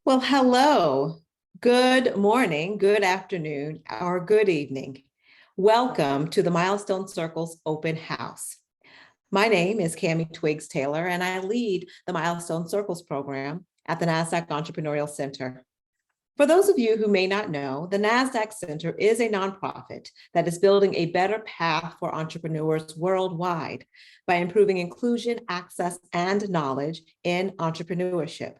Well, hello. Good morning, good afternoon, or good evening. Welcome to the Milestone Circles Open House. My name is Cami Twiggs Taylor, and I lead the Milestone Circles program at the Nasdaq Entrepreneurial Center. For those of you who may not know, the Nasdaq Center is a nonprofit that is building a better path for entrepreneurs worldwide by improving inclusion, access, and knowledge in entrepreneurship.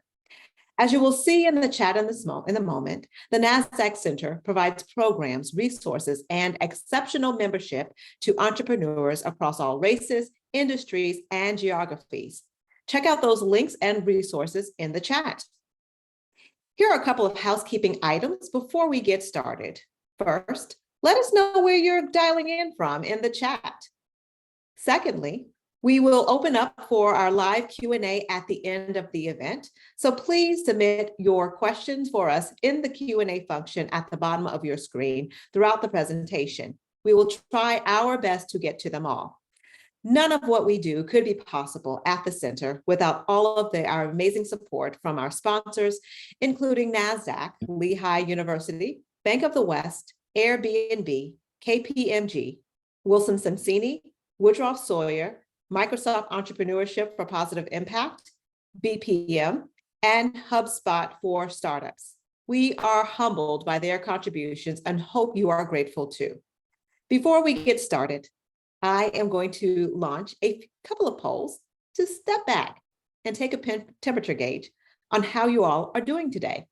As you will see in the chat in the moment, the Nasdaq Center provides programs, resources, and exceptional membership to entrepreneurs across all races, industries, and geographies. Check out those links and resources in the chat. Here are a couple of housekeeping items before we get started. First, let us know where you're dialing in from in the chat. Secondly, we will open up for our live Q&A at the end of the event. So please submit your questions for us in the Q&A function at the bottom of your screen throughout the presentation. We will try our best to get to them all. None of what we do could be possible at the center without all of our amazing support from our sponsors, including Nasdaq, Lehigh University, Bank of the West, Airbnb, KPMG, Wilson Sonsini, Woodruff Sawyer, Microsoft Entrepreneurship for Positive Impact, BPM, and HubSpot for startups. We are humbled by their contributions and hope you are grateful too. Before we get started, I am going to launch a couple of polls to step back and take a temperature gauge on how you all are doing today.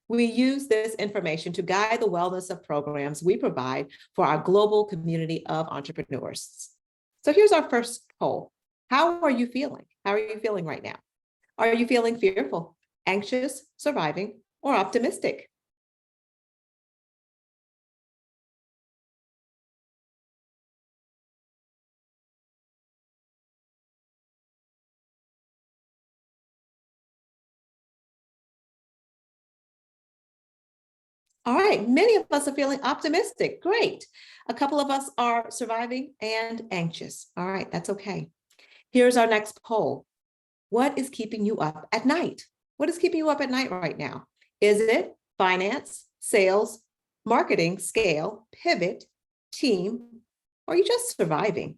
We use this information to guide the wellness of programs we provide for our global community of entrepreneurs. So here's our first poll. How are you feeling? How are you feeling right now? Are you feeling fearful, anxious, surviving, or optimistic? All right, many of us are feeling optimistic. Great. A couple of us are surviving and anxious. All right, that's okay. Here's our next poll. What is keeping you up at night? What is keeping you up at night right now? Is it finance, sales, marketing, scale, pivot, team, or are you just surviving?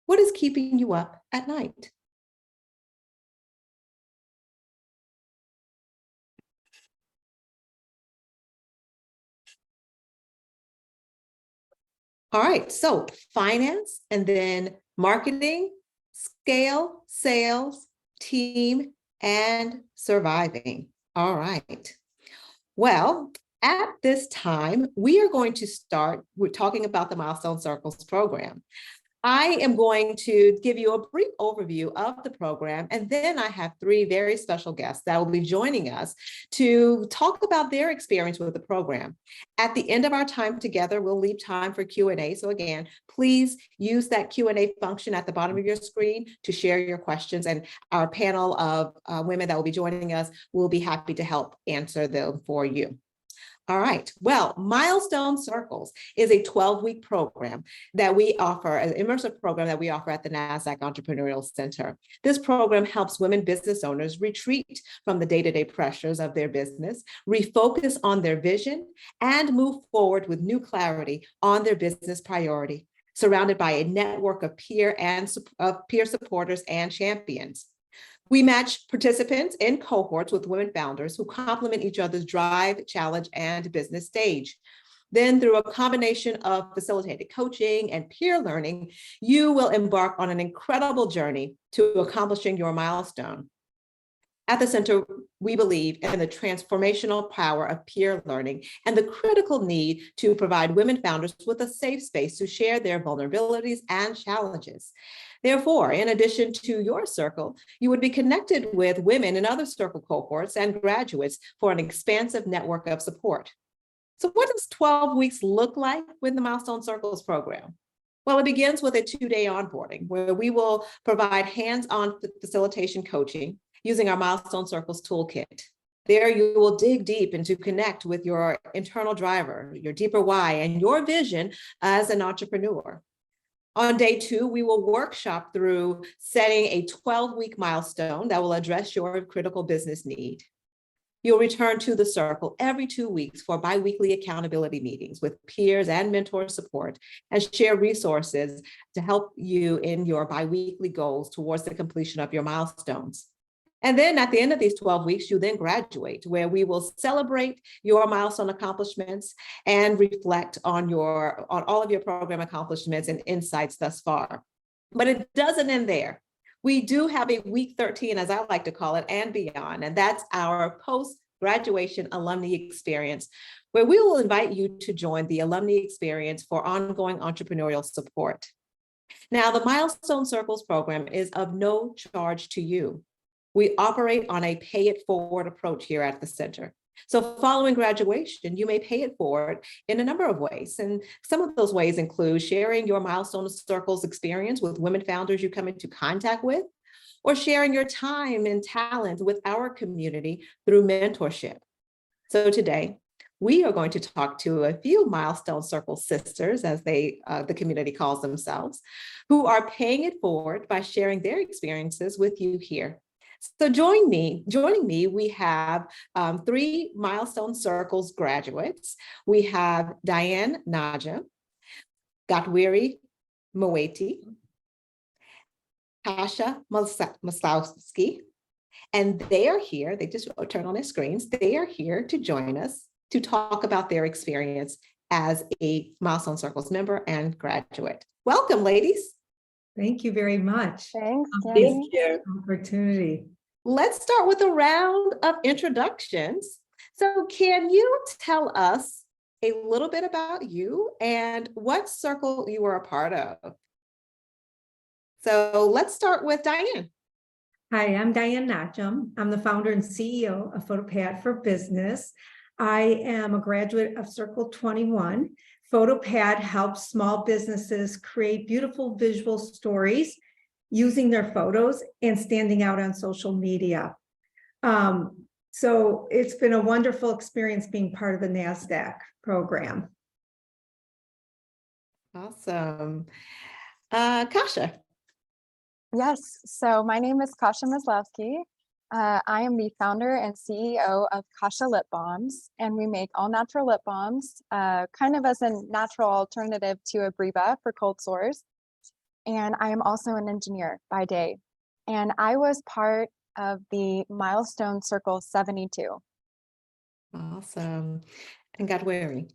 What is keeping you up at night? All right, so finance and then marketing, scale, sales, team, and surviving. All right. Well, at this time, we are going to start, we're talking about the Milestone Circles program. I am going to give you a brief overview of the program, and then I have three very special guests that will be joining us to talk about their experience with the program. At the end of our time together, we'll leave time for Q&A. So again, please use that Q&A function at the bottom of your screen to share your questions, and our panel of women that will be joining us will be happy to help answer them for you. All right. Well, Milestone Circles is a 12-week program that we offer, an immersive program that we offer at the Nasdaq Entrepreneurial Center. This program helps women business owners retreat from the day-to-day pressures of their business, refocus on their vision, and move forward with new clarity on their business priority, surrounded by a network of peer supporters and champions. We match participants in cohorts with women founders who complement each other's drive, challenge, and business stage. Then through a combination of facilitated coaching and peer learning, you will embark on an incredible journey to accomplishing your milestone. At the center, we believe in the transformational power of peer learning and the critical need to provide women founders with a safe space to share their vulnerabilities and challenges. Therefore, in addition to your circle, you would be connected with women in other circle cohorts and graduates for an expansive network of support. So what does 12 weeks look like with the Milestone Circles program? Well, it begins with a 2-day onboarding where we will provide hands-on facilitation coaching using our Milestone Circles toolkit. There you will dig deep and to connect with your internal driver, your deeper why, and your vision as an entrepreneur. On day 2, we will workshop through setting a 12-week milestone that will address your critical business need. You'll return to the circle every 2 weeks for biweekly accountability meetings with peers and mentor support, and share resources to help you in your biweekly goals towards the completion of your milestones. And then at the end of these 12 weeks, you then graduate, where we will celebrate your milestone accomplishments and reflect on all of your program accomplishments and insights thus far. But it doesn't end there. We do have a week 13, as I like to call it, and beyond, and that's our post-graduation alumni experience, where we will invite you to join the alumni experience for ongoing entrepreneurial support. Now, the Milestone Circles program is of no charge to you. We operate on a pay-it-forward approach here at the center. So following graduation, you may pay it forward in a number of ways. And some of those ways include sharing your Milestone Circles experience with women founders you come into contact with, or sharing your time and talent with our community through mentorship. So today, we are going to talk to a few Milestone Circle sisters, as the community calls themselves, who are paying it forward by sharing their experiences with you here. So joining me, we have 3 Milestone Circles graduates. We have Diane Najam, Gatwiri Moeti, Tasha Maslowski, and they are here. They just turned on their screens. They are here to join us to talk about their experience as a Milestone Circles member and graduate. Welcome, ladies. Thank you very much. Thanks. Thank you. Opportunity. Let's start with a round of introductions. So can you tell us a little bit about you and what circle you were a part of? So let's start with Diane. Hi, I'm Diane Najam. I'm the founder and CEO of PhotoPad for Business. I am a graduate of Circle 21. PhotoPad helps small businesses create beautiful visual stories using their photos and standing out on social media. So it's been a wonderful experience being part of the Nasdaq program. Awesome. Kasha. Yes, so my name is Kasha Maslowski. I am the founder and CEO of Kasha Lip Balms, and we make all natural lip balms, kind of as a natural alternative to Abreva for cold sores. And I am also an engineer by day. And I was part of the Milestone Circle 72. Awesome. And Gatwiri.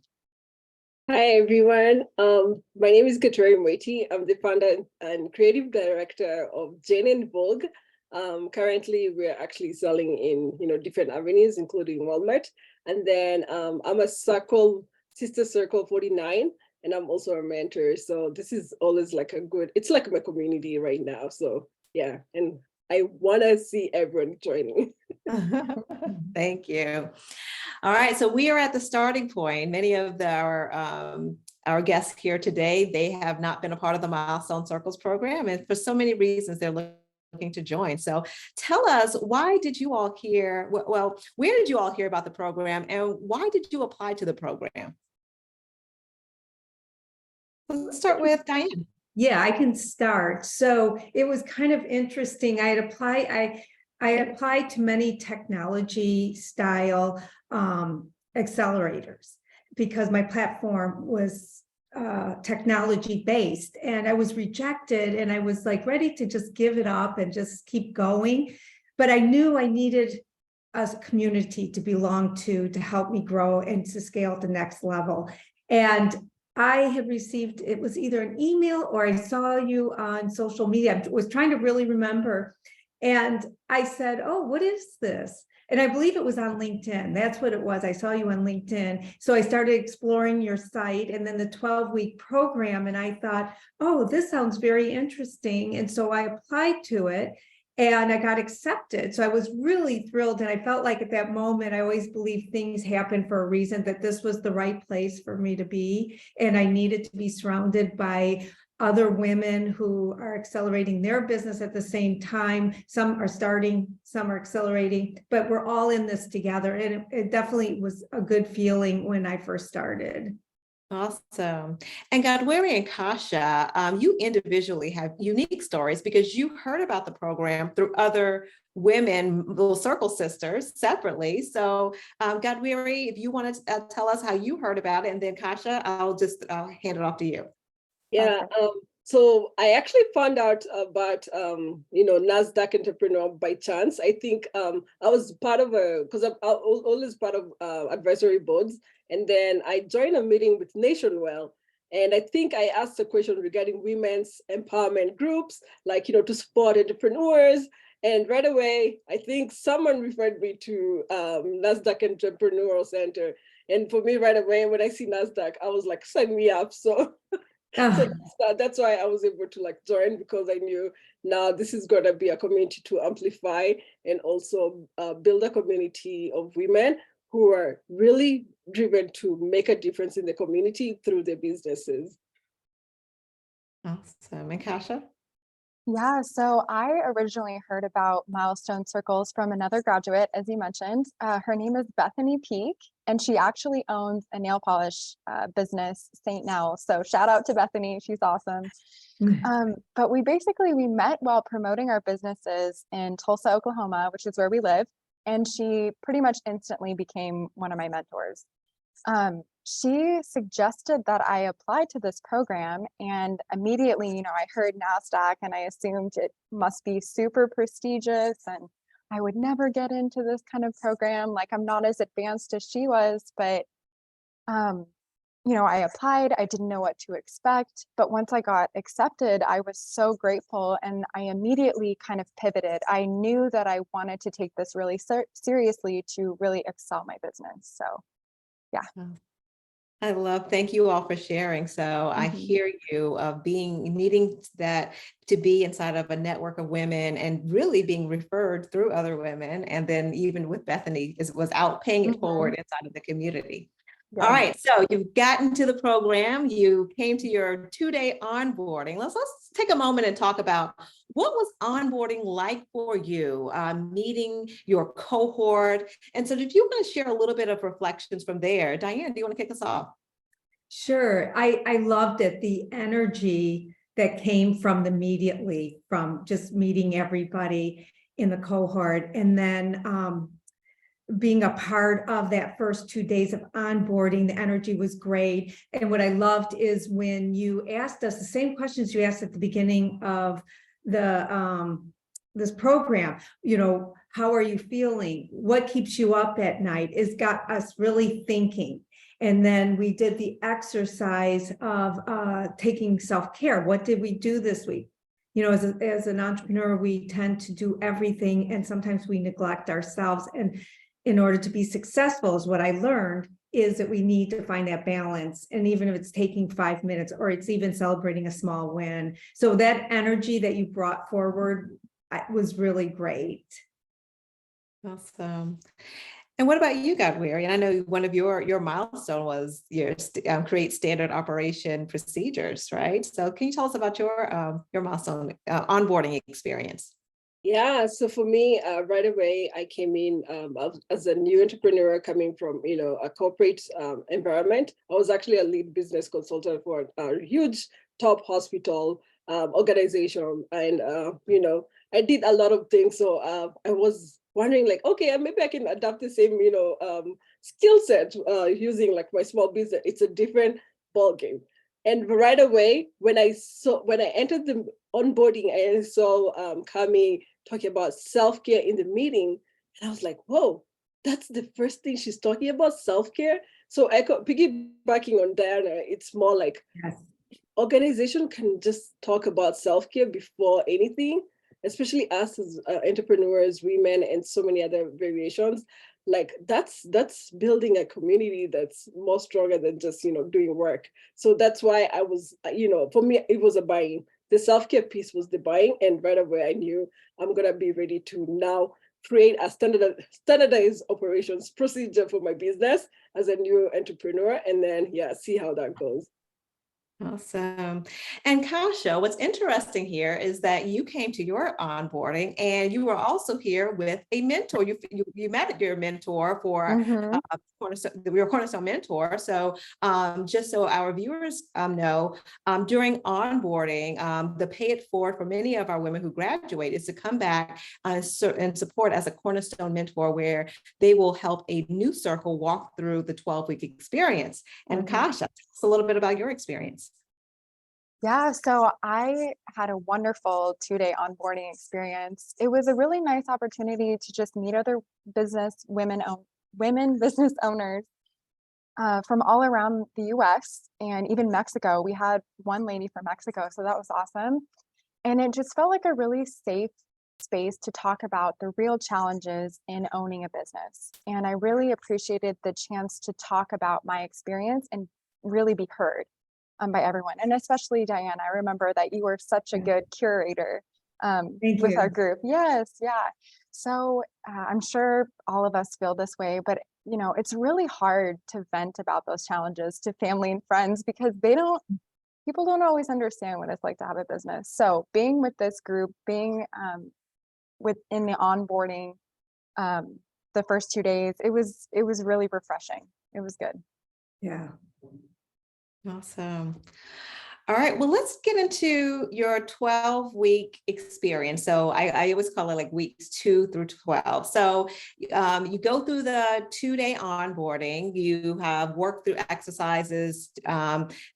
Hi, everyone. My name is Gatwiri Moeti. I'm the founder and creative director of Jane and Vogue. Currently, we're actually selling in different avenues, including Walmart. And then I'm a sister circle 49. And I'm also a mentor. So this is always it's like my community right now. So yeah, and I want to see everyone joining. Thank you. All right, so we are at the starting point. Many of our guests here today, they have not been a part of the Milestone Circles program. And for so many reasons, they're looking to join. So tell us, why did you all hear, well, where did you all hear about the program and why did you apply to the program? Let's start with Diane. Yeah, I can start. So it was kind of interesting. I applied to many technology style accelerators because my platform was technology based, and I was rejected, and I was ready to just give it up and just keep going. But I knew I needed a community to belong to help me grow and to scale at the next level. And I had received, it was either an email or I saw you on social media. I was trying to really remember. And I said, oh, what is this? And I believe it was on LinkedIn. That's what it was. I saw you on LinkedIn. So I started exploring your site and then the 12-week program. And I thought, oh, this sounds very interesting. And so I applied to it. And I got accepted. So I was really thrilled. And I felt like at that moment, I always believe things happen for a reason, that this was the right place for me to be. And I needed to be surrounded by other women who are accelerating their business at the same time. Some are starting, some are accelerating, but we're all in this together. And it definitely was a good feeling when I first started. Awesome. And Gatwiri and Kasha, you individually have unique stories because you heard about the program through other women, little circle sisters, separately. So Gadwiri, if you want to tell us how you heard about it, and then Kasha, I'll hand it off to you. Yeah. So I actually found out about, Nasdaq Entrepreneur by chance. I think I was part of because I'm always part of advisory boards. And then I joined a meeting with Nationwell. And I think I asked a question regarding women's empowerment groups, like, to support entrepreneurs. And right away, I think someone referred me to Nasdaq Entrepreneurial Center. And for me, right away, when I see Nasdaq, I was like, sign me up. So so that's why I was able to join, because I knew now this is going to be a community to amplify and also build a community of women who are really driven to make a difference in the community through their businesses. Awesome. And Kasha? Yeah, so I originally heard about Milestone Circles from another graduate, as you mentioned. Her name is Bethany Peak, and she actually owns a nail polish business, St. Nell. So shout out to Bethany, she's awesome. But we met while promoting our businesses in Tulsa, Oklahoma, which is where we live. And she pretty much instantly became one of my mentors. She suggested that I apply to this program, and immediately, I heard NASDAQ and I assumed it must be super prestigious and I would never get into this kind of program. Like, I'm not as advanced as she was, but, I applied, I didn't know what to expect, but once I got accepted, I was so grateful and I immediately kind of pivoted. I knew that I wanted to take this really seriously to really excel my business. So, yeah. Thank you all for sharing. So I hear you of needing that to be inside of a network of women and really being referred through other women. And then even with Bethany was out paying it forward inside of the community. Yeah. All right, so you've gotten to the program, you came to your 2-day onboarding. Let's take a moment and talk about what was onboarding like for you, meeting your cohort. And so if you want to share a little bit of reflections from there, Diane, do you want to kick us off? Sure, I loved it, the energy that came from immediately from just meeting everybody in the cohort, and then being a part of that first 2 days of onboarding. The energy was great. And what I loved is when you asked us the same questions you asked at the beginning of the this program, how are you feeling? What keeps you up at night? It's got us really thinking. And then we did the exercise of taking self-care. What did we do this week? As an entrepreneur, we tend to do everything, and sometimes we neglect ourselves. And in order to be successful, is what I learned, is that we need to find that balance. And even if it's taking 5 minutes, or it's even celebrating a small win. So that energy that you brought forward was really great. Awesome. And what about you, Godweary? And I know one of your milestone was your create standard operation procedures, right? So can you tell us about your milestone onboarding experience? Yeah, so for me, right away, I came in as a new entrepreneur coming from, a corporate environment. I was actually a lead business consultant for a huge top hospital organization. And, I did a lot of things. So I was wondering, okay, maybe I can adapt the same, skill set using my small business. It's a different ballgame. And right away, when I entered the onboarding, I saw Kami talking about self-care in the meeting, and I was like, whoa, that's the first thing she's talking about, self-care. So piggybacking on Diana, it's more like, yes, organization can just talk about self-care before anything, especially us as entrepreneurs, women, and so many other variations. That's building a community that's more stronger than just doing work. So that's why I was, for me, it was a buying. The self-care piece was the buying, and right away I knew I'm gonna be ready to now create a standardized operations procedure for my business as a new entrepreneur, and then see how that goes. Awesome. And Kasha, what's interesting here is that you came to your onboarding and you were also here with a mentor. You met your mentor for Mhm. your Cornerstone mentor. So just so our viewers know, during onboarding, the pay it forward for many of our women who graduate is to come back and support as a Cornerstone mentor, where they will help a new circle walk through the 12-week experience. And Kasha, tell us a little bit about your experience. Yeah, so I had a wonderful 2-day onboarding experience. It was a really nice opportunity to just meet other women business owners from all around the US and even Mexico. We had one lady from Mexico, so that was awesome. And it just felt like a really safe space to talk about the real challenges in owning a business. And I really appreciated the chance to talk about my experience and really be heard by everyone. And especially Diane, I remember that you were such a Yeah. good curator Thank with our you. group. Yes, yeah. So I'm sure all of us feel this way, but it's really hard to vent about those challenges to family and friends because people don't always understand what it's like to have a business. So being with this group, being within the onboarding, the first 2 days, it was really refreshing. It was good. Yeah. Awesome. All right, well, let's get into your 12-week experience. So I always call it like weeks 2 through 12. So you go through the 2-day onboarding, you have worked through exercises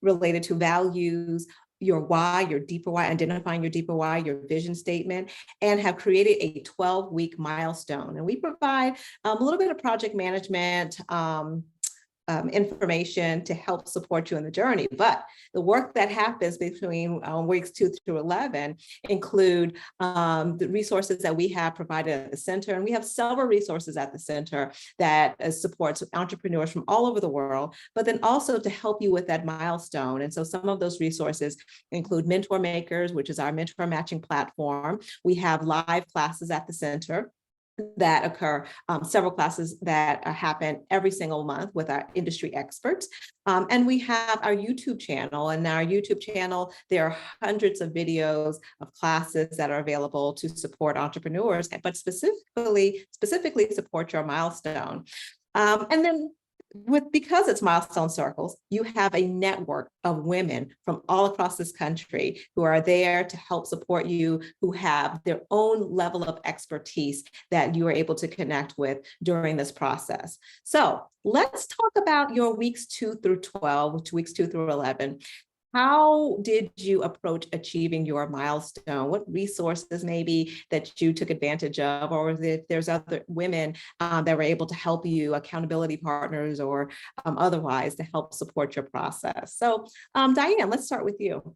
related to values, your why, your deeper why, identifying your deeper why, your vision statement, and have created a 12-week milestone. And we provide a little bit of project management information to help support you in the journey. But the work that happens between weeks 2 through 11 include the resources that we have provided at the center. And we have several resources at the center that supports entrepreneurs from all over the world, but then also to help you with that milestone. And so some of those resources include Mentor Makers, which is our mentor matching platform. We have live classes at the center that occur, several classes that happen every single month with our industry experts. And we have our YouTube channel. And our YouTube channel, there are hundreds of videos of classes that are available to support entrepreneurs, but specifically support your milestone. And then because it's Milestone Circles, you have a network of women from all across this country who are there to help support you, who have their own level of expertise that you are able to connect with during this process. So let's talk about your weeks 2 through 12, which weeks 2 through 11. How did you approach achieving your milestone? What resources maybe that you took advantage of, or if there's other women that were able to help you, accountability partners or otherwise, to help support your process? So Diane, let's start with you.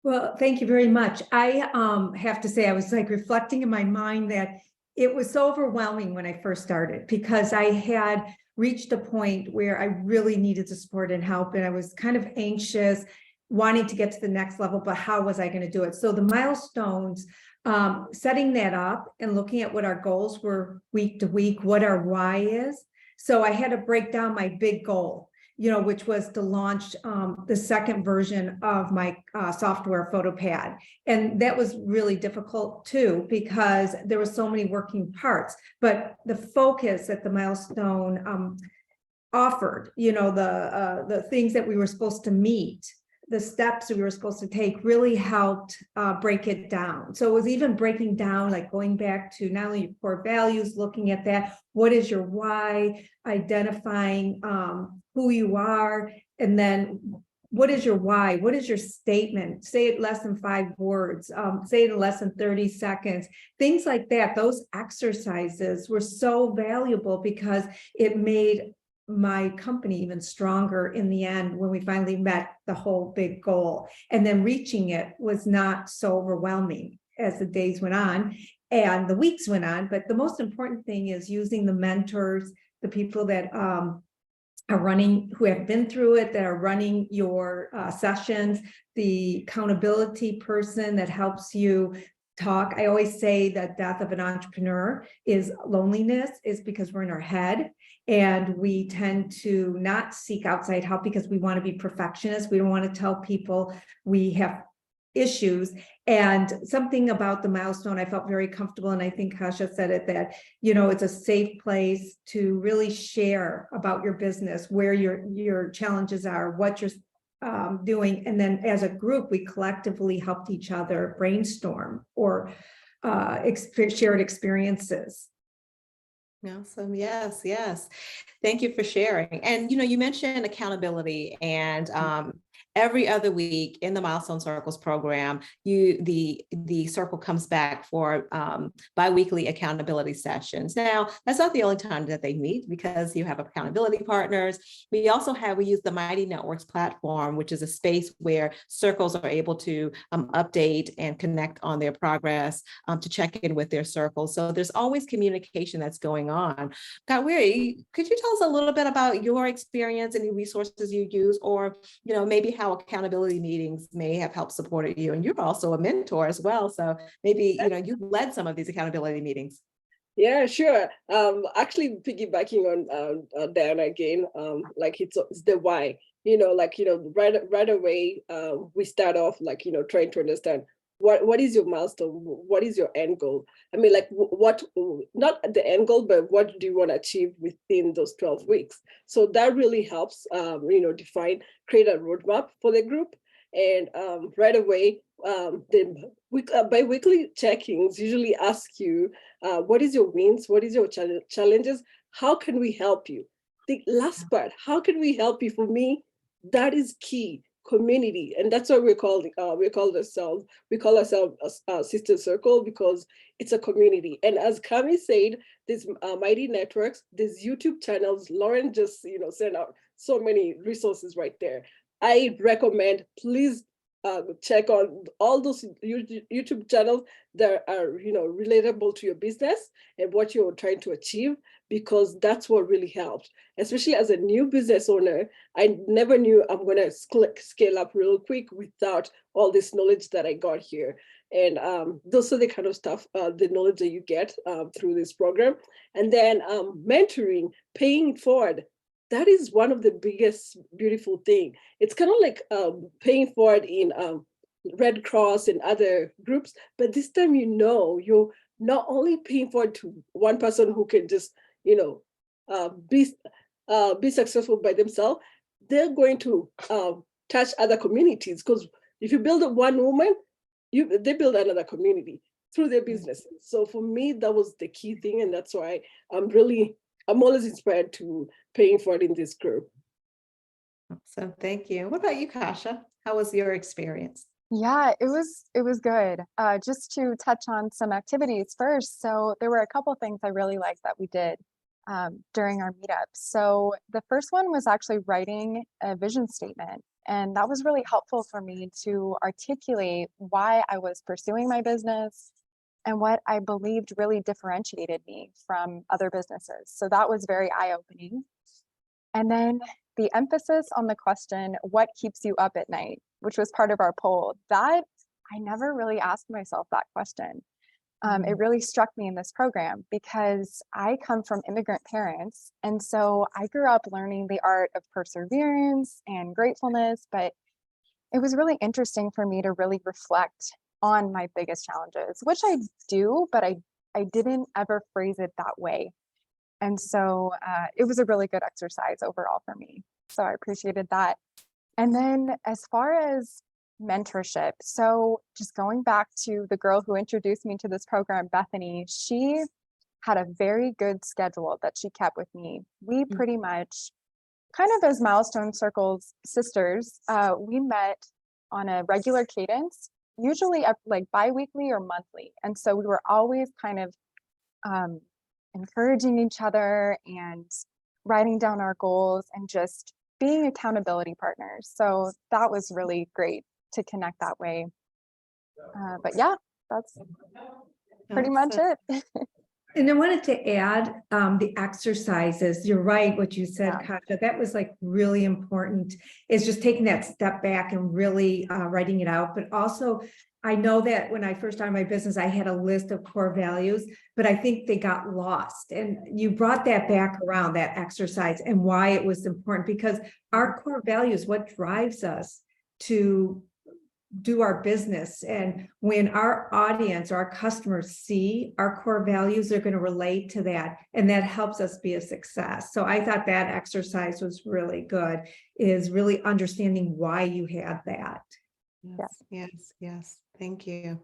Well, thank you very much. I have to say, I was like reflecting in my mind that it was so overwhelming when I first started because I had reached a point where I really needed the support and help, and I was kind of anxious, wanting to get to the next level, but how was I going to do it? So the milestones, setting that up and looking at what our goals were week to week, what our why is. So I had to break down my big goal, which was to launch the second version of my software PhotoPad. And that was really difficult too, because there were so many working parts, but the focus that the milestone offered, the things that we were supposed to meet, the steps we were supposed to take really helped break it down. So it was even breaking down, like going back to not only your core values, looking at that, what is your why, identifying who you are, and then what is your why? What is your statement? Say it less than 5 words, say it in less than 30 seconds, things like that. Those exercises were so valuable because it made my company even stronger in the end when we finally met the whole big goal. And then reaching it was not so overwhelming as the days went on and the weeks went on. But the most important thing is using the mentors, the people that are running, who have been through it, that are running your sessions, the accountability person that helps you talk. I always say that death of an entrepreneur is loneliness, is because we're in our head. And we tend to not seek outside help because we want to be perfectionists. We don't want to tell people we have issues. And something about the milestone, I felt very comfortable. And I think Kasha said it, that, it's a safe place to really share about your business, where your challenges are, what you're doing. And then as a group, we collectively helped each other brainstorm or shared experiences. Awesome. Yes, yes. Thank you for sharing. And you mentioned accountability, and every other week in the Milestone Circles program, the circle comes back for biweekly accountability sessions. Now, that's not the only time that they meet, because you have accountability partners. We use the Mighty Networks platform, which is a space where circles are able to update and connect on their progress, to check in with their circles. So there's always communication that's going on. Kawiri, could you tell us a little bit about your experience, any resources you use, or maybe how accountability meetings may have helped supported you? And you're also a mentor as well, so maybe you've led some of these accountability meetings. Yeah, sure. Actually, piggybacking on Diana again, like it's the why. Right away, we start off trying to understand what is your milestone, what is your end goal. I mean, like what, not the end goal, but what do you want to achieve within those 12 weeks? So that really helps, create a roadmap for the group. And right away, the bi-weekly check-ins usually ask you, what is your wins? What is your challenges? How can we help you? The last part, how can we help you? For me, that is key. Community, and that's what we call ourselves a sister circle, because it's a community. And as Kami said, there's Mighty Networks, there's YouTube channels. Lauren just sent out so many resources right there. I recommend, please check on all those YouTube channels that are relatable to your business and what you're trying to achieve, because that's what really helps. Especially as a new business owner, I never knew I'm going to scale up real quick without all this knowledge that I got here. And those are the kind of stuff, the knowledge that you get through this program. And then mentoring, paying it forward. That is one of the biggest beautiful thing. It's kind of like paying forward in Red Cross and other groups, but this time you're not only paying forward to one person who can just be successful by themselves. They're going to touch other communities, because if you build one woman, they build another community through their businesses. So for me, that was the key thing, and that's why I'm always inspired to paying forward in this group. So thank you. What about you, Kasha? How was your experience? Yeah, it was good. Just to touch on some activities first. So there were a couple things I really liked that we did during our meetup. So the first one was actually writing a vision statement. And that was really helpful for me to articulate why I was pursuing my business and what I believed really differentiated me from other businesses. So that was very eye-opening. And then the emphasis on the question, what keeps you up at night, which was part of our poll, that I never really asked myself that question. It really struck me in this program because I come from immigrant parents. And so I grew up learning the art of perseverance and gratefulness, but it was really interesting for me to really reflect on my biggest challenges, which I do, but I didn't ever phrase it that way. And so it was a really good exercise overall for me. So I appreciated that. And then as far as mentorship, so just going back to the girl who introduced me to this program, Bethany, she had a very good schedule that she kept with me. We pretty much, kind of as Milestone Circles sisters, we met on a regular cadence, usually like bi-weekly or monthly. And so we were always kind of encouraging each other and writing down our goals and just being accountability partners. So that was really great to connect that way. But yeah, that's pretty much it. And I wanted to add the exercises. You're right, what you said, Yeah. Katja. That was like really important, is just taking that step back and really writing it out. But also, I know that when I first started my business, I had a list of core values, but I think they got lost. And you brought that back around, that exercise, and why it was important, because our core values, what drives us to do our business. And when our audience or our customers see our core values, they're going to relate to that. And that helps us be a success. So I thought that exercise was really good, is really understanding why you had that. Yes. Thank you.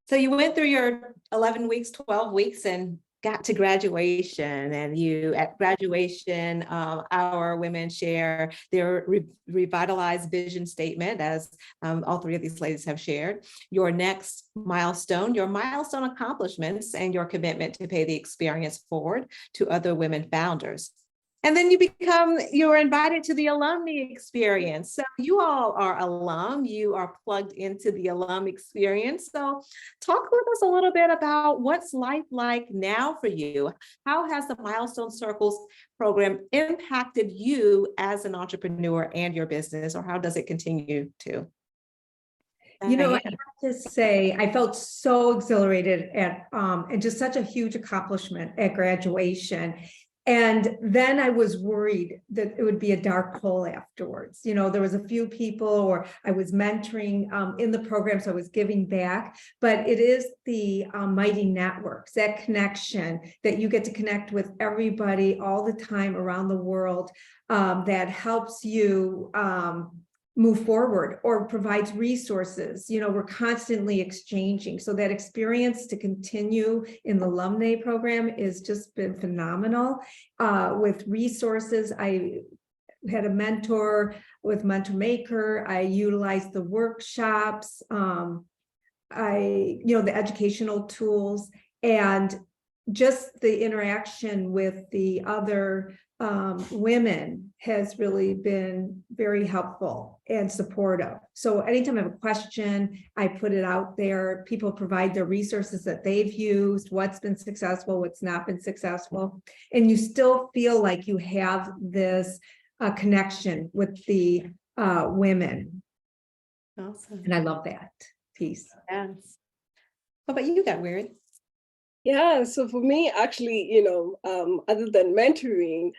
So you went through your 11 weeks, 12 weeks, and got to graduation. And at graduation, our women share their revitalized vision statement, as all three of these ladies have shared. Your next milestone, your milestone accomplishments, and your commitment to pay the experience forward to other women founders. And then you were invited to the alumni experience. So you all are alum, you are plugged into the alum experience. So talk with us a little bit about what's life like now for you. How has the Milestone Circles program impacted you as an entrepreneur and your business, or how does it continue to? You know, I have to say, I felt so exhilarated and just such a huge accomplishment at graduation. And then I was worried that it would be a dark hole afterwards. You know, there was a few people, or I was mentoring in the program, so I was giving back. But it is the mighty networks, that connection that you get to connect with everybody all the time around the world, that helps you move forward or provides resources. You know, we're constantly exchanging. So that experience to continue in the alumni program has just been phenomenal. With resources, I had a mentor with Mentor Maker. I utilized the workshops, the educational tools, and just the interaction with the other women has really been very helpful and supportive. So anytime I have a question, I put it out there. People provide their resources that they've used, what's been successful, what's not been successful. And you still feel like you have this connection with the women. Awesome. And I love that piece. Yes. What about you, got weird? Yeah, so for me, actually, other than mentoring,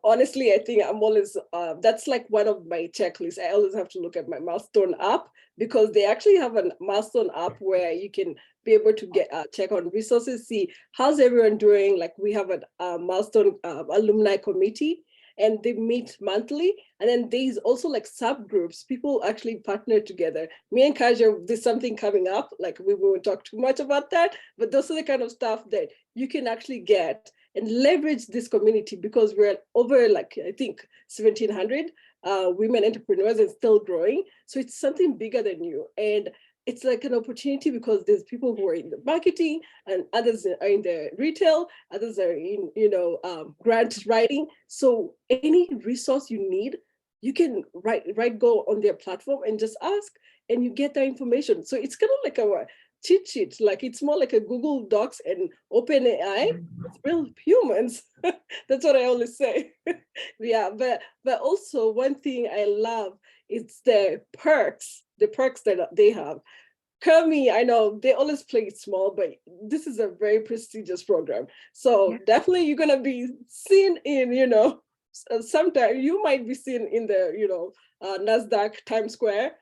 honestly, I think I'm always, that's like one of my checklists. I always have to look at my Milestone app, because they actually have a Milestone app where you can be able to get check on resources, see how's everyone doing. Like we have a Milestone alumni committee, and they meet monthly. And then there's also like subgroups, people actually partner together. Me and Kaja, there's something coming up, like we won't talk too much about that, but those are the kind of stuff that you can actually get and leverage this community, because we're over like, I think 1,700 women entrepreneurs and still growing. So it's something bigger than you. And it's like an opportunity, because there's people who are in the marketing, and others are in the retail, others are in, grant writing. So any resource you need, you can go on their platform and just ask, and you get that information. So it's kind of like a cheat sheet, like it's more like a Google Docs and OpenAI. It's real humans. That's what I always say. Yeah, but also one thing I love is the perks that they have. Kami, I know they always play it small, but this is a very prestigious program. So definitely you're gonna be seen in, sometime you might be seen in the, Nasdaq Times Square.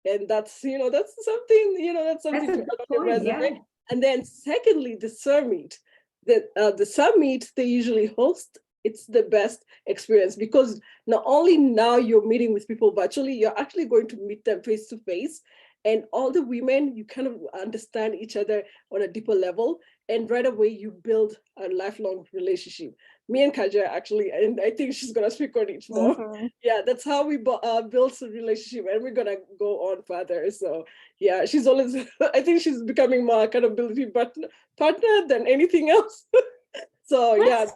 And that's something, that's something to put on your resume. Yeah. And then secondly, the summit. The summit they usually host, it's the best experience, because not only now you're meeting with people virtually, you're actually going to meet them face to face. And all the women, you kind of understand each other on a deeper level. And right away, you build a lifelong relationship. Me and Kaja actually, and I think she's going to speak on it more. Mm-hmm. Yeah, that's how we built a relationship, and we're going to go on further. So yeah, she's always, I think she's becoming more accountability partner than anything else. So yeah,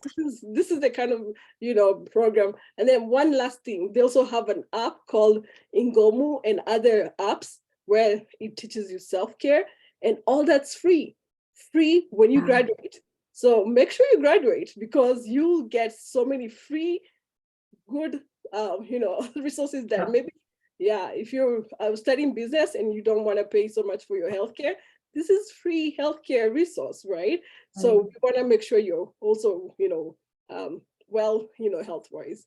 this is the kind of, program. And then one last thing, they also have an app called Ingomu and other apps where it teaches you self-care, and all that's free when you graduate. So make sure you graduate, because you'll get so many free, good, resources that maybe, if you're studying business and you don't want to pay so much for your healthcare, this is free healthcare resource, right? So we want to make sure you're also, well, health-wise.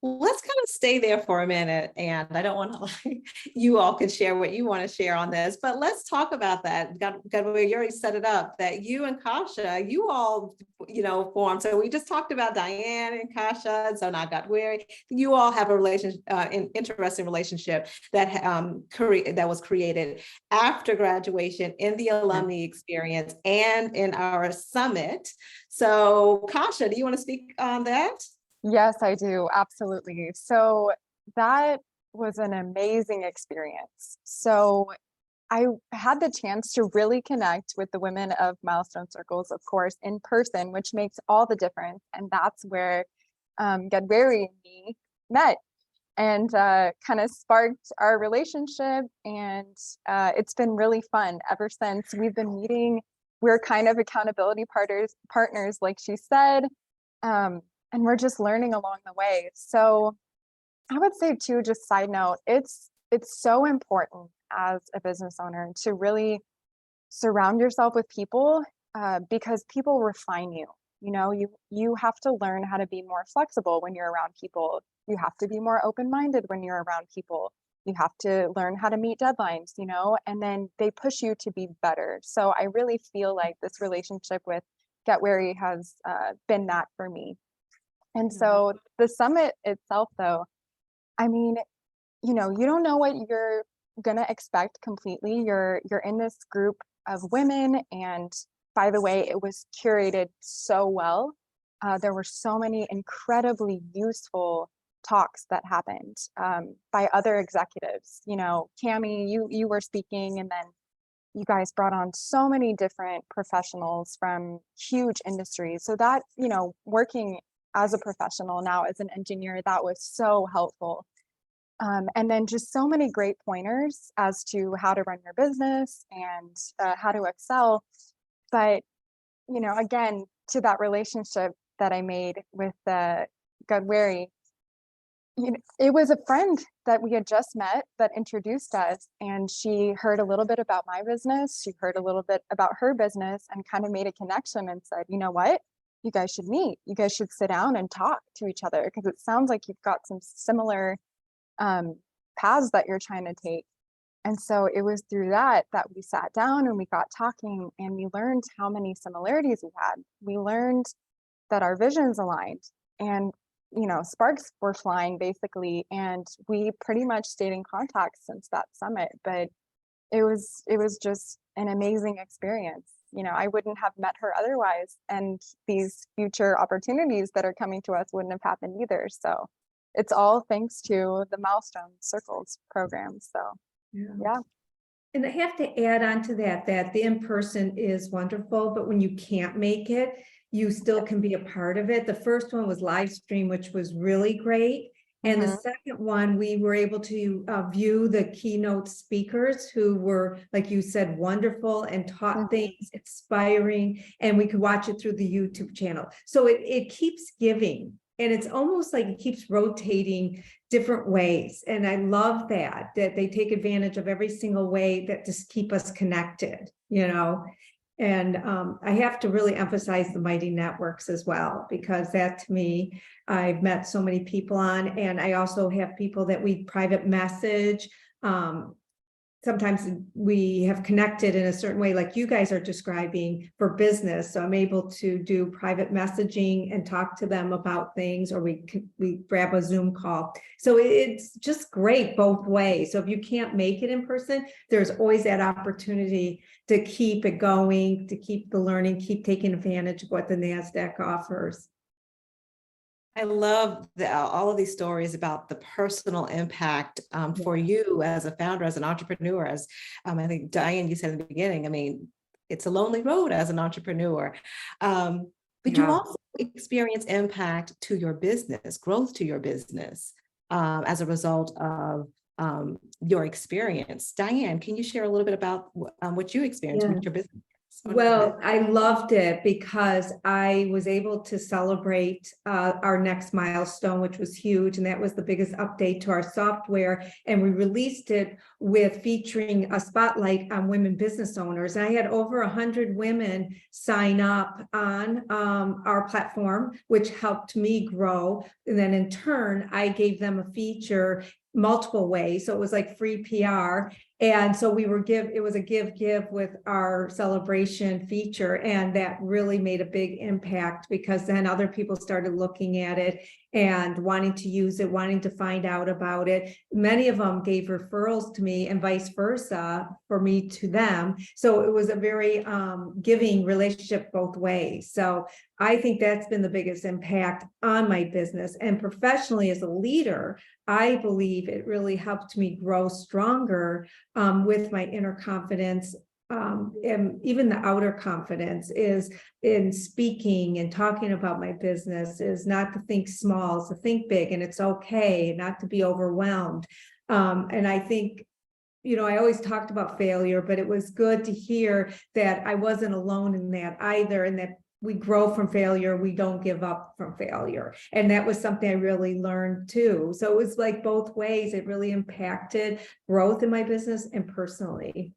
Let's kind of stay there for a minute, and I don't want to you all can share what you want to share on this, but let's talk about that. You already set it up that you and Kasha, you all, formed. So we just talked about Diane and Kasha, and so now Godwary. You all have a an interesting relationship that that was created after graduation in the alumni experience and in our summit. So Kasha, do you want to speak on that? Yes, I do. Absolutely. So that was an amazing experience. So I had the chance to really connect with the women of Milestone Circles, of course, in person, which makes all the difference. And that's where Godwary and me met and kind of sparked our relationship. And it's been really fun ever since. We've been meeting. We're kind of accountability partners, like she said. And we're just learning along the way. So I would say too, just side note, it's so important as a business owner to really surround yourself with people because people refine you. You have to learn how to be more flexible when you're around people. You have to be more open-minded when you're around people. You have to learn how to meet deadlines, and then they push you to be better. So I really feel like this relationship with Godwary has been that for me. And so the summit itself, though, I mean, you don't know what you're gonna expect completely. You're in this group of women, and by the way, it was curated so well. There were so many incredibly useful talks that happened by other executives. Cami, you were speaking, and then you guys brought on so many different professionals from huge industries. So that, working as a professional now as an engineer, that was so helpful. And then just so many great pointers as to how to run your business and how to excel. But, again, to that relationship that I made with Godwary, it was a friend that we had just met that introduced us, and she heard a little bit about my business. She heard a little bit about her business and kind of made a connection and said, you know what? You guys should meet. You guys should sit down and talk to each other, because it sounds like you've got some similar paths that you're trying to take. And so it was through that we sat down and we got talking, and we learned how many similarities we had. We learned that our visions aligned, and sparks were flying basically, and we pretty much stayed in contact since that summit. But it was just an amazing experience. I wouldn't have met her otherwise, and these future opportunities that are coming to us wouldn't have happened either. So it's all thanks to the Milestone Circles program. So yeah. And I have to add on to that the in-person is wonderful, but when you can't make it, you still can be a part of it. The first one was live stream, which was really great. And the second one, we were able to view the keynote speakers who were, like you said, wonderful and taught things, inspiring, and we could watch it through the YouTube channel. So it keeps giving, and it's almost like it keeps rotating different ways. And I love that they take advantage of every single way that just keep us connected, And I have to really emphasize the Mighty Networks as well, because that, to me, I've met so many people on, and I also have people that we private message. Sometimes we have connected in a certain way, like you guys are describing for business. So I'm able to do private messaging and talk to them about things, or we grab a Zoom call. So it's just great both ways. So if you can't make it in person, there's always that opportunity to keep it going, to keep the learning, keep taking advantage of what the Nasdaq offers. I love all of these stories about the personal impact for you as a founder, as an entrepreneur, as I think, Diane, you said in the beginning, I mean, it's a lonely road as an entrepreneur, but you also experience impact to your business, growth to your business as a result of your experience. Diane, can you share a little bit about what you experienced with your business? Well, I loved it because I was able to celebrate our next milestone, which was huge. And that was the biggest update to our software. And we released it with featuring a spotlight on women business owners. And I had over 100 women sign up on our platform, which helped me grow. And then in turn, I gave them a feature multiple ways. So it was like free PR. And so it was a give with our celebration feature. And that really made a big impact because then other people started looking at it and wanting to use it, wanting to find out about it. Many of them gave referrals to me and vice versa for me to them. So it was a very giving relationship both ways. So I think that's been the biggest impact on my business. And professionally as a leader, I believe it really helped me grow stronger with my inner confidence. And even the outer confidence is in speaking and talking about my business is not to think small, it's to think big, and it's okay not to be overwhelmed. And I think, I always talked about failure, but it was good to hear that I wasn't alone in that either, and that we grow from failure, we don't give up from failure. And that was something I really learned too. So it was like both ways, it really impacted growth in my business and personally.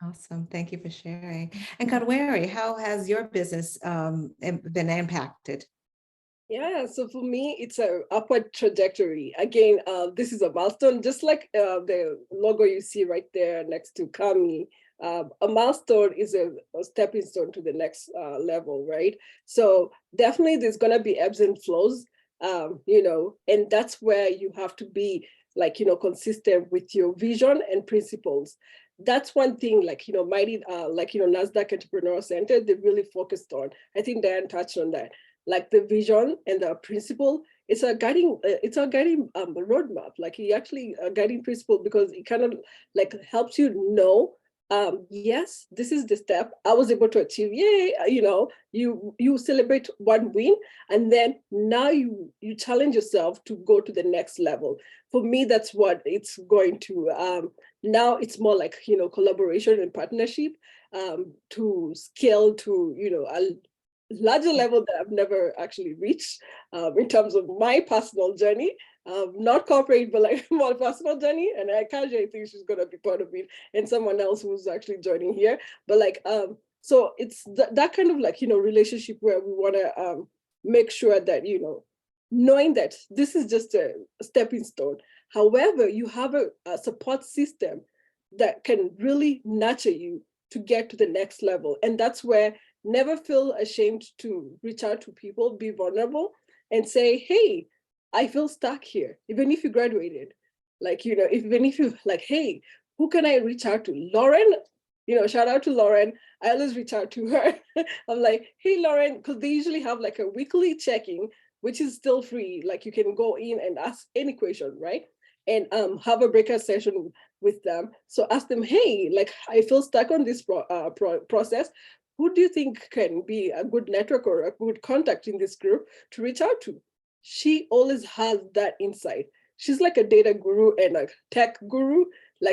Awesome. Thank you for sharing. And Kadweri, how has your business been impacted? Yeah, so for me, it's an upward trajectory. Again, this is a milestone, just like the logo you see right there next to Kami. A milestone is a stepping stone to the next level, right? So definitely there's going to be ebbs and flows, and that's where you have to be consistent with your vision and principles. That's one thing, Nasdaq Entrepreneurial Center, they really focused on. I think Diane touched on that. Like the vision and the principle, it's a guiding roadmap. Like he actually a guiding principle because it kind of helps you know, yes, this is the step I was able to achieve. Yay, you celebrate one win, and then now you challenge yourself to go to the next level. For me, that's what it's going to. Now it's more like collaboration and partnership to scale to a larger level that I've never actually reached in terms of my personal journey, not corporate, but like more personal journey. And I think she's going to be part of it and someone else who's actually joining here. But so it's that kind of relationship where we want to make sure that, knowing that this is just a stepping stone. However, you have a support system that can really nurture you to get to the next level. And that's where never feel ashamed to reach out to people, be vulnerable and say, hey, I feel stuck here. Even if you graduated, even if you hey, who can I reach out to? Lauren, shout out to Lauren. I always reach out to her. I'm like, hey, Lauren, because they usually have a weekly checking, which is still free. You can go in and ask any question, right? And have a breakout session with them. So ask them, hey, I feel stuck on this process. Who do you think can be a good network or a good contact in this group to reach out to? She always has that insight. She's like a data guru and a tech guru.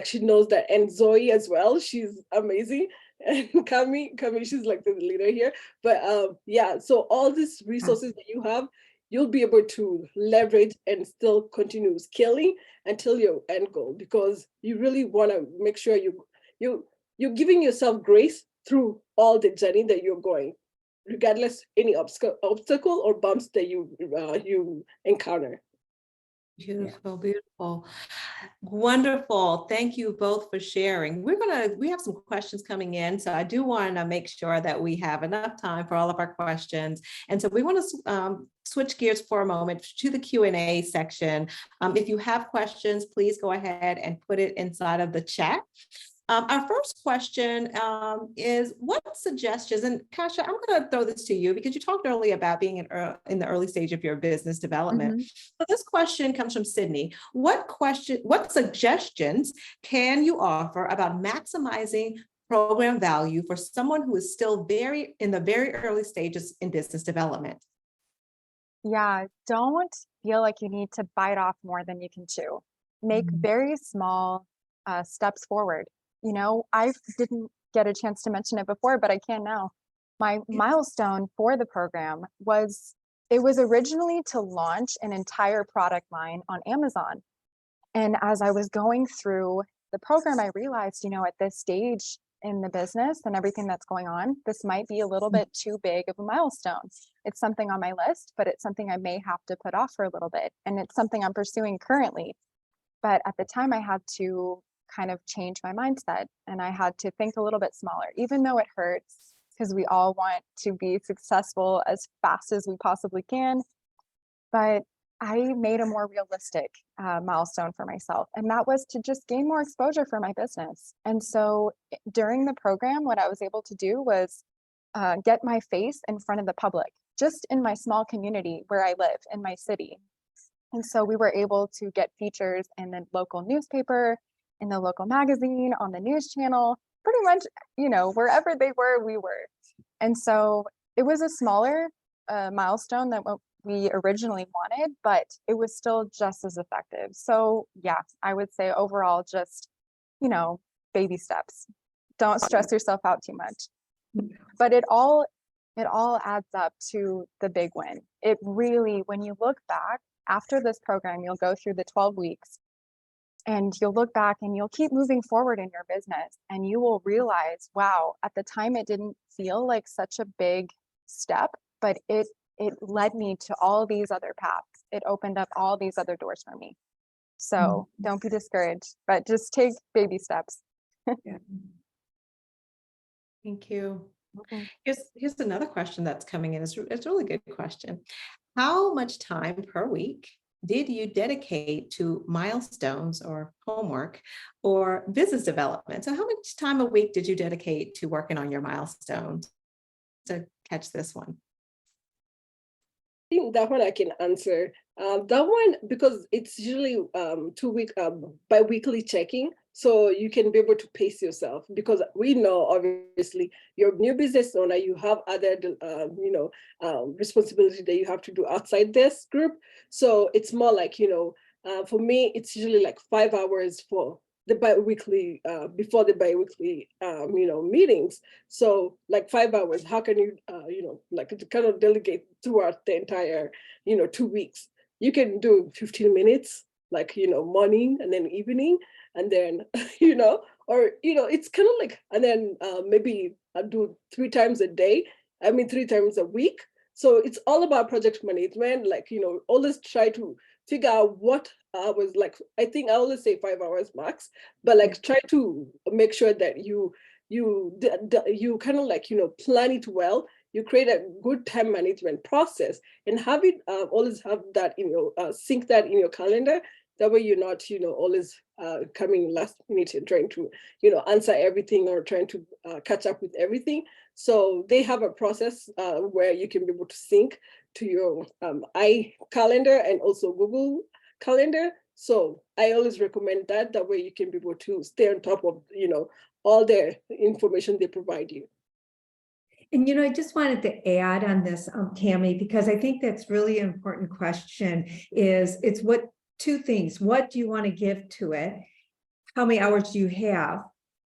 She knows that. And Zoe as well. She's amazing. And Kami, she's the leader here. But yeah, so all these resources that you have, you'll be able to leverage and still continue scaling until your end goal, because you really want to make sure you're giving yourself grace through all the journey that you're going, regardless any obstacle or bumps that you encounter. Beautiful, beautiful. Wonderful. Thank you both for sharing. We have some questions coming in, so I do want to make sure that we have enough time for all of our questions. And so we want to switch gears for a moment to the Q&A section. If you have questions, please go ahead and put it inside of the chat. Our first question is, what suggestions, and Kasha, I'm going to throw this to you because you talked earlier about being in the early stage of your business development. So this question comes from Sydney. What suggestions can you offer about maximizing program value for someone who is still in the very early stages in business development? Yeah, don't feel like you need to bite off more than you can chew. Make very small steps forward. I didn't get a chance to mention it before, but I can now. My milestone for the program was, it was originally to launch an entire product line on Amazon. And as I was going through the program, I realized, at this stage in the business and everything that's going on, this might be a little bit too big of a milestone. It's something on my list, but it's something I may have to put off for a little bit. And it's something I'm pursuing currently. But at the time I had to kind of change my mindset, and I had to think a little bit smaller, even though it hurts, because we all want to be successful as fast as we possibly can. But I made a more realistic milestone for myself, and that was to just gain more exposure for my business. And so during the program, what I was able to do was get my face in front of the public, just in my small community where I live, in my city. And so we were able to get features in the local newspaper, in the local magazine, on the news channel, pretty much, wherever they were, we were. And so it was a smaller milestone than what we originally wanted, but it was still just as effective. So yeah, I would say overall, just, baby steps. Don't stress yourself out too much. But it all adds up to the big win. It really, when you look back after this program, you'll go through the 12 weeks and you'll look back and you'll keep moving forward in your business, and you will realize, wow, at the time it didn't feel like such a big step, but it led me to all these other paths. It opened up all these other doors for me. So don't be discouraged, but just take baby steps. Yeah. Thank you. Okay. Here's another question that's coming in. It's a really good question. How much time per week did you dedicate to milestones or homework or business development? So how much time a week did you dedicate to working on your milestones? To catch this one. I think that one I can answer. That one, because it's usually 2-week bi-weekly checking, so you can be able to pace yourself, because we know, obviously, you're a new business owner, you have other responsibility that you have to do outside this group. So it's more like, for me, it's usually like 5 hours for the bi-weekly, before the bi-weekly, meetings. So like 5 hours, how can you, like to kind of delegate throughout the entire, 2 weeks? You can do 15 minutes, like, morning and then evening, and then, it's kind of like, and then maybe I'll do 3 times a day. 3 times a week. So it's all about project management, like, always try to figure out what hours, like, I think I always say 5 hours max, but like try to make sure that you kind of like, plan it well. You create a good time management process and have it always have that in your sync that in your calendar. That way you're not, always coming last minute and trying to, answer everything or trying to catch up with everything. So they have a process where you can be able to sync to your iCalendar and also Google Calendar. So I always recommend that. That way you can be able to stay on top of, all the information they provide you. And, I just wanted to add on this, Tammy, because I think that's really an important question. It's two things. What do you want to give to it? How many hours do you have?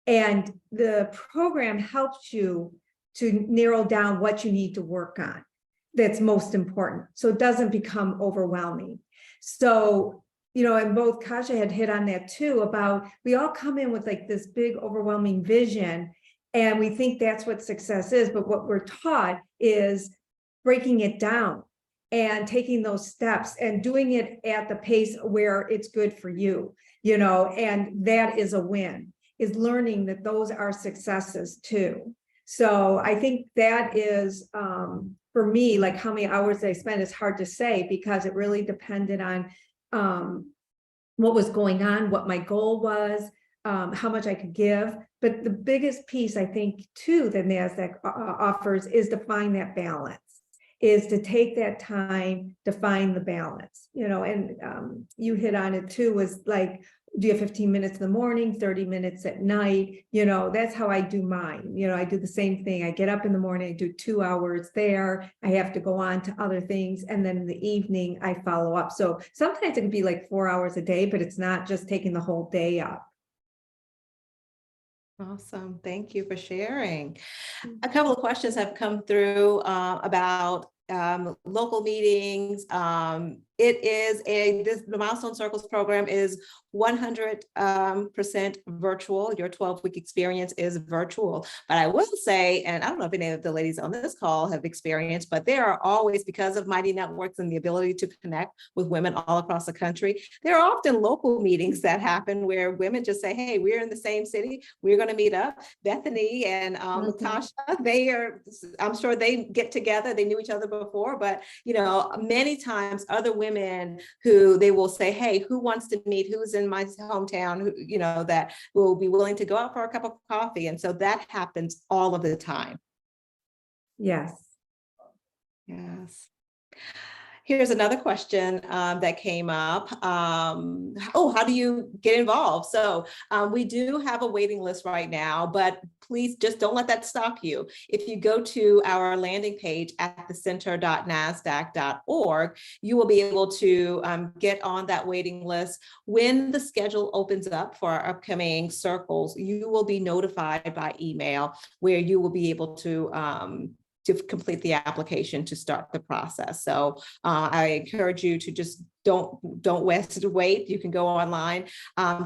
And the program helps you to narrow down what you need to work on. That's most important. So it doesn't become overwhelming. So, and both Kasha had hit on that too, about we all come in with like this big overwhelming vision, and we think that's what success is. But what we're taught is breaking it down and taking those steps and doing it at the pace where it's good for you, and that is a win, is learning that those are successes too. So I think that is, for me, like how many hours I spent is hard to say, because it really depended on what was going on, what my goal was, how much I could give. But the biggest piece, I think, too, that NASDAQ offers is to find that balance, is to take that time to find the balance, and you hit on it too, was like, do you have 15 minutes in the morning, 30 minutes at night? That's how I do mine. I do the same thing. I get up in the morning, I do 2 hours there. I have to go on to other things. And then in the evening, I follow up. So sometimes it can be like 4 hours a day, but it's not just taking the whole day up. Awesome. Thank you for sharing. A couple of questions have come through about local meetings. The Milestone Circles program is 100% virtual. Your 12-week experience is virtual. But I will say, and I don't know if any of the ladies on this call have experienced, but there are always, because of Mighty Networks and the ability to connect with women all across the country, there are often local meetings that happen where women just say, hey, we're in the same city, we're going to meet up. Bethany and Latasha, I'm sure they get together, they knew each other before, but many times other women who they will say, hey, who wants to meet, who's in my hometown, who, that will be willing to go out for a cup of coffee. And so that happens all of the time. Yes. Yes. Here's another question that came up. How do you get involved? So we do have a waiting list right now, but please just don't let that stop you. If you go to our landing page at thecenter.nasdaq.org, you will be able to get on that waiting list. When the schedule opens up for our upcoming circles, you will be notified by email where you will be able to complete the application to start the process. So I encourage you to just don't wait. You can go online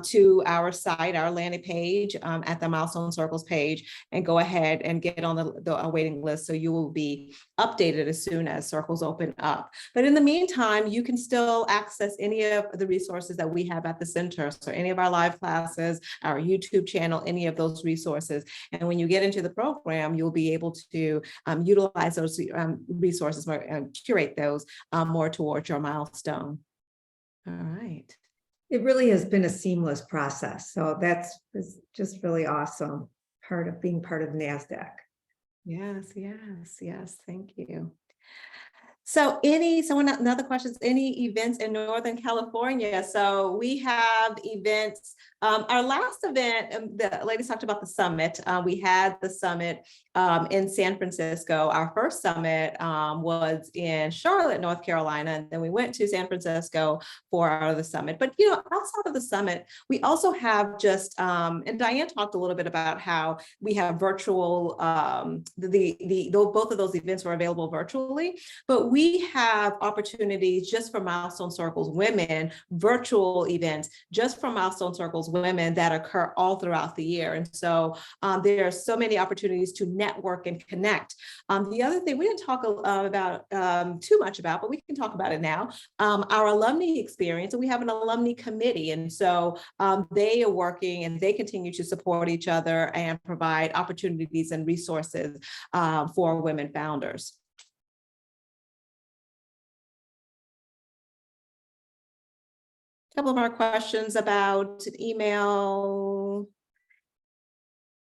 to our site, our landing page at the Milestone Circles page, and go ahead and get on the waiting list. So you will be updated as soon as circles open up. But in the meantime, you can still access any of the resources that we have at the center. So any of our live classes, our YouTube channel, any of those resources. And when you get into the program, you'll be able to utilize those resources more, curate those more towards your milestone. All right. It really has been a seamless process. So that's just really awesome. Being part of NASDAQ. Yes. Thank you. So another question, any events in Northern California? So we have events. Our last event, the ladies talked about the summit. We had the summit in San Francisco. Our first summit was in Charlotte, North Carolina, and then we went to San Francisco for our summit. But outside of the summit, we also have and Diane talked a little bit about how we have virtual. Both of those events were available virtually, but we have opportunities just for Milestone Circles women, virtual events just for Milestone Circles women that occur all throughout the year. And so there are so many opportunities to network and connect. The other thing we didn't talk about too much about, but we can talk about it now, our alumni experience. And we have an alumni committee. And so they are working and they continue to support each other and provide opportunities and resources for women founders. A couple of our questions about email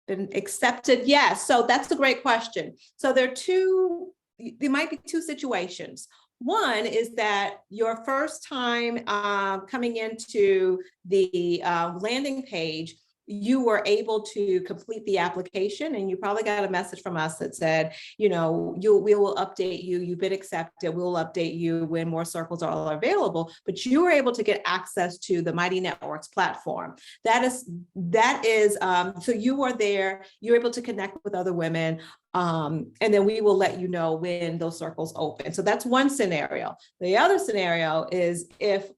been accepted. Yes, so that's a great question. So there might be two situations. One is that your first time coming into the landing page, you were able to complete the application, and you probably got a message from us that said, we will update you. You've been accepted. We'll update you when more circles are available. But you were able to get access to the Mighty Networks platform. That is so you were there. You're able to connect with other women. And then we will let you know when those circles open. So that's one scenario. The other scenario is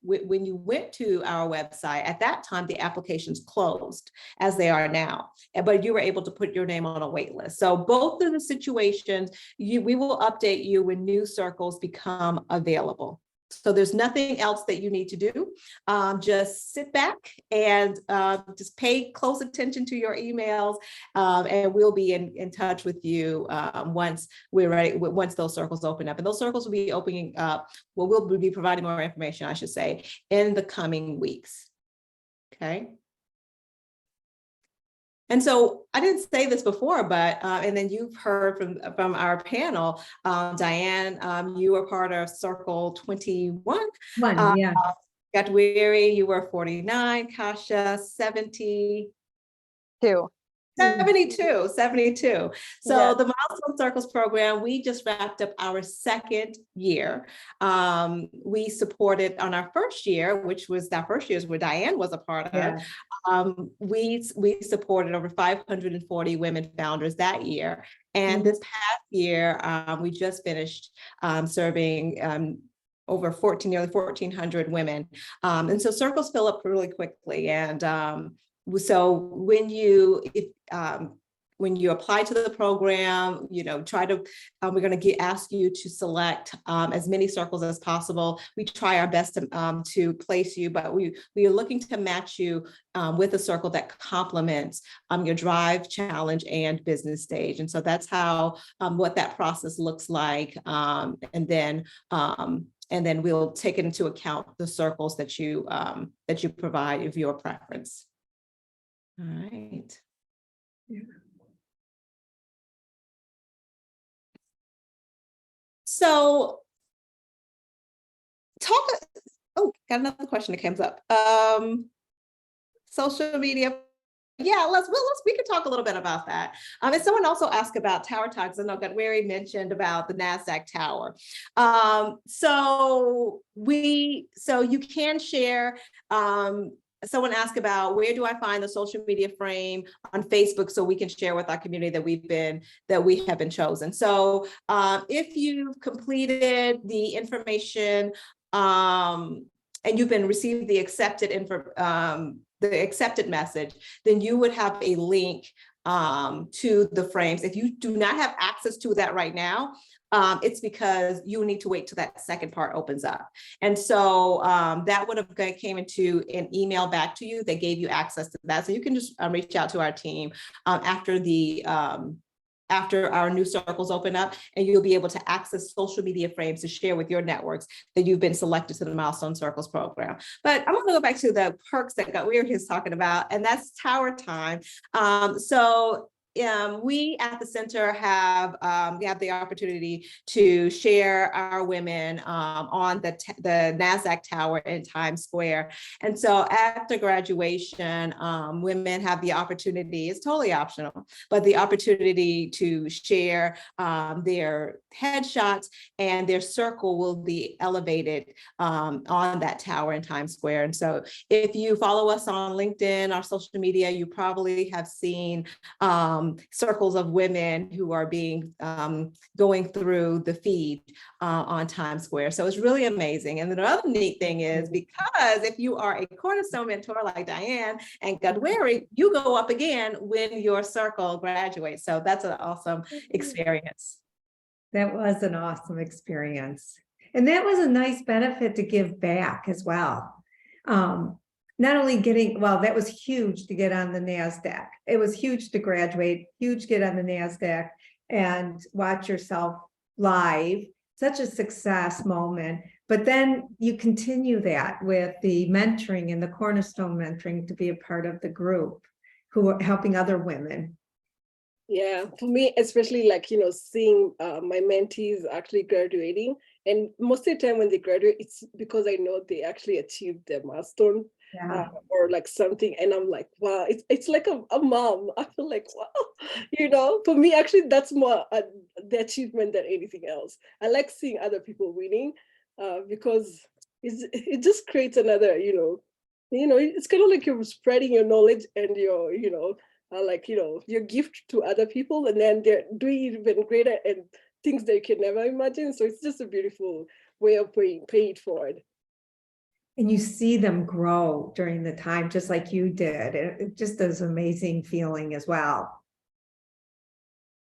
when you went to our website, at that time, the applications closed as they are now, but you were able to put your name on a wait list. So both of the situations, we will update you when new circles become available. So there's nothing else that you need to do. Just sit back and just pay close attention to your emails, and we'll be in touch with you once we're ready, once those circles open up. And those circles will be opening up, we'll be providing more information, I should say, in the coming weeks. Okay. And so I didn't say this before, but, and then you've heard from our panel, Diane, you were part of Circle 21. Yeah. Gatwiri, you were 49, Kasha, 72. 72. So Yes. the Milestone Circles program, we just wrapped up our second year. We supported on our first year, which was our first year where Diane was a part of. Yeah. We supported over 540 women founders that year. And this past year, we just finished serving over nearly 1,400 women. And so circles fill up really quickly. And so when you apply to the program, try to, we're going to ask you to select as many circles as possible. We try our best to place you, but we are looking to match you with a circle that complements your drive, challenge, and business stage. And so that's how what that process looks like. And then we'll take it into account the circles that you provide of your preference. All right. Yeah. So got another question that comes up. Social media. Yeah, we can talk a little bit about that. And someone also asked about tower talks. I know Gadwari mentioned about the Nasdaq Tower. So you can share. Someone asked about where do I find the social media frame on Facebook so we can share with our community that we have been chosen. So if you've completed the information and you've been received the accepted message, then you would have a link to the frames. If you do not have access to that right now, it's because you need to wait till that second part opens up. And so that would have came into an email back to you that gave you access to that. So you can just reach out to our team after our new circles open up, and you'll be able to access social media frames to share with your networks that you've been selected to the Milestone Circles program. But I'm going to go back to the perks that we were just talking about, and that's tower time. We at the center have the opportunity to share our women on the Nasdaq Tower in Times Square. And so after graduation, women have the opportunity, it's totally optional, but the opportunity to share their headshots, and their circle will be elevated on that tower in Times Square. And so if you follow us on LinkedIn, our social media, you probably have seen circles of women who are going through the feed on Times Square. So it's really amazing. And then the other neat thing is, because if you are a cornerstone mentor like Diane and Gadwari, you go up again when your circle graduates. So that's an awesome experience. That was an awesome experience. And that was a nice benefit to give back as well. Not only that was huge to get on the NASDAQ. It was huge to graduate, huge to get on the NASDAQ and watch yourself live. Such a success moment. But then you continue that with the mentoring and the cornerstone mentoring to be a part of the group who are helping other women. Yeah, for me, especially seeing my mentees actually graduating. And most of the time when they graduate, it's because I know they actually achieved their milestone. Yeah. Or something, and I'm like, wow, it's like a mom. I feel like, wow, for me, actually, that's more the achievement than anything else. I like seeing other people winning because it just creates another, it's kind of like you're spreading your knowledge and your, your gift to other people, and then they're doing even greater and things that you can never imagine. So it's just a beautiful way of paying it forward. And you see them grow during the time, just like you did. It just is an amazing feeling as well.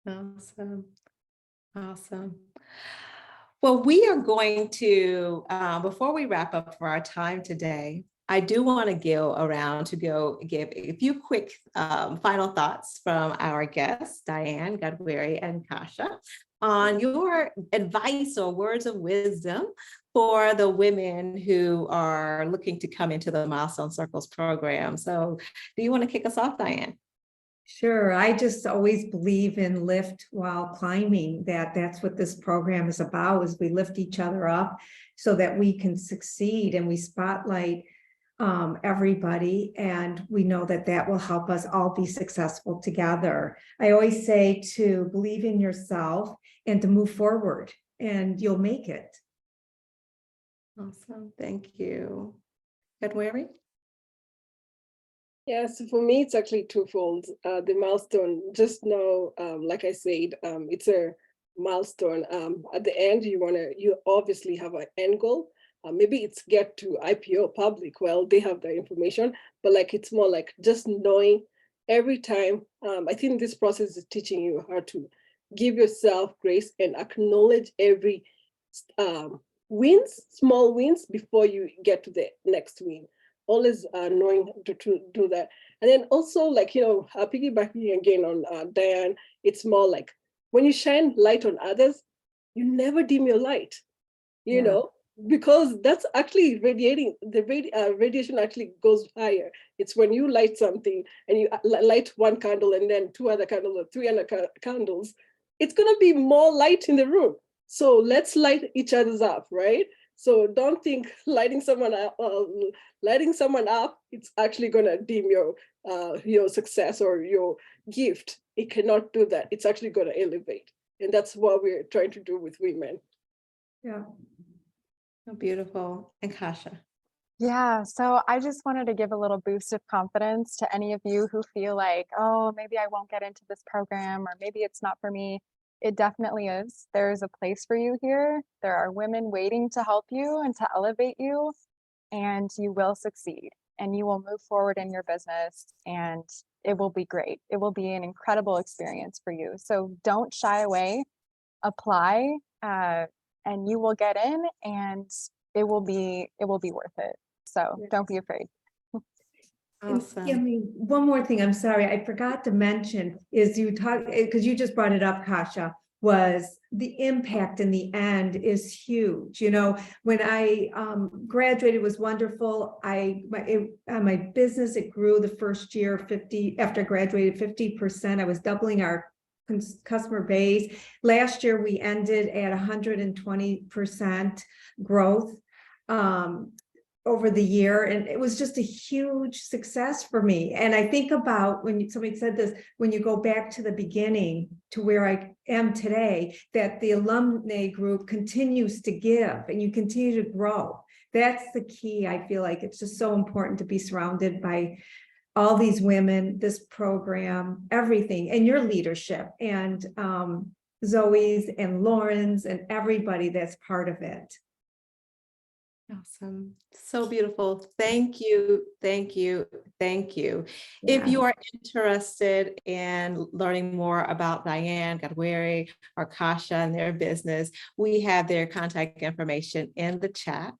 Awesome. Well, we are going to, before we wrap up for our time today, I do want to give a few quick final thoughts from our guests, Diane, Gadwari, and Kasha, on your advice or words of wisdom for the women who are looking to come into the Milestone Circles program. So do you want to kick us off, Diane? Sure. I just always believe in lift while climbing, that's what this program is about, is we lift each other up so that we can succeed, and we spotlight everybody. And we know that that will help us all be successful together. I always say to believe in yourself and to move forward, and you'll make it. Awesome. Thank you. Edwari? Yeah, so for me, it's actually twofold. The milestone, just know, like I said, it's a milestone. At the end, you obviously have an end goal. Maybe it's get to IPO public. Well, they have the information, but like it's more like just knowing every time. I think this process is teaching you how to give yourself grace and acknowledge every small wins before you get to the next win. Always knowing to do that. And then also like, piggybacking again on Diane, it's more like when you shine light on others, you never dim your light, you know, because that's actually radiating, the radiation actually goes higher. It's when you light something and you light one candle and then two other candles or three other candles, it's gonna be more light in the room. So let's light each other's up, right? So don't think lighting someone up, it's actually gonna dim your success or your gift. It cannot do that. It's actually gonna elevate, and that's what we're trying to do with women. Yeah. Oh, beautiful. And Kasha? Yeah, so I just wanted to give a little boost of confidence to any of you who feel like, oh, maybe I won't get into this program, or maybe it's not for me. It definitely is. There is a place for you here. There are women waiting to help you and to elevate you, and you will succeed and you will move forward in your business, and it will be great. It will be an incredible experience for you. So don't shy away, apply, and you will get in, and it will be worth it. So don't be afraid. Awesome. I mean, one more thing, I'm sorry, I forgot to mention is you talk, because you just brought it up, Kasha, was the impact in the end is huge. When I graduated, it was wonderful. My business, it grew the first year, after I graduated, 50%. I was doubling our customer base. Last year, we ended at 120% growth over the year, and it was just a huge success for me. And I think about when somebody said this, when you go back to the beginning to where I am today, that the alumni group continues to give and you continue to grow. That's the key. I feel like it's just so important to be surrounded by all these women, this program, everything, and your leadership, and Zoe's and Lauren's and everybody that's part of it. Awesome. So beautiful. Thank you. Thank you. Thank you. If you are interested in learning more about Diane, Gadwari, or Kasha and their business, we have their contact information in the chat.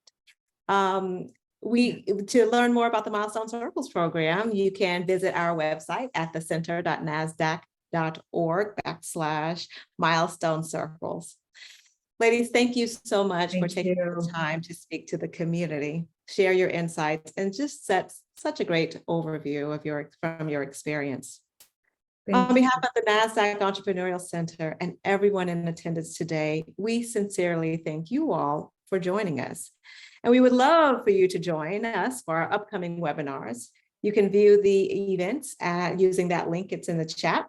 To learn more about the Milestone Circles program, you can visit our website at thecenter.nasdaq.org/Milestone Circles. Ladies, thank you so much for taking the time to speak to the community, share your insights, and just set such a great overview of from your experience. On behalf of the Nasdaq Entrepreneurial Center and everyone in attendance today, we sincerely thank you all for joining us. And we would love for you to join us for our upcoming webinars. You can view the events using that link. It's in the chat.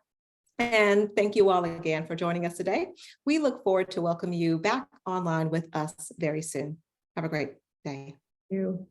And thank you all again for joining us today. We look forward to welcoming you back online with us very soon. Have a great day. Thank you.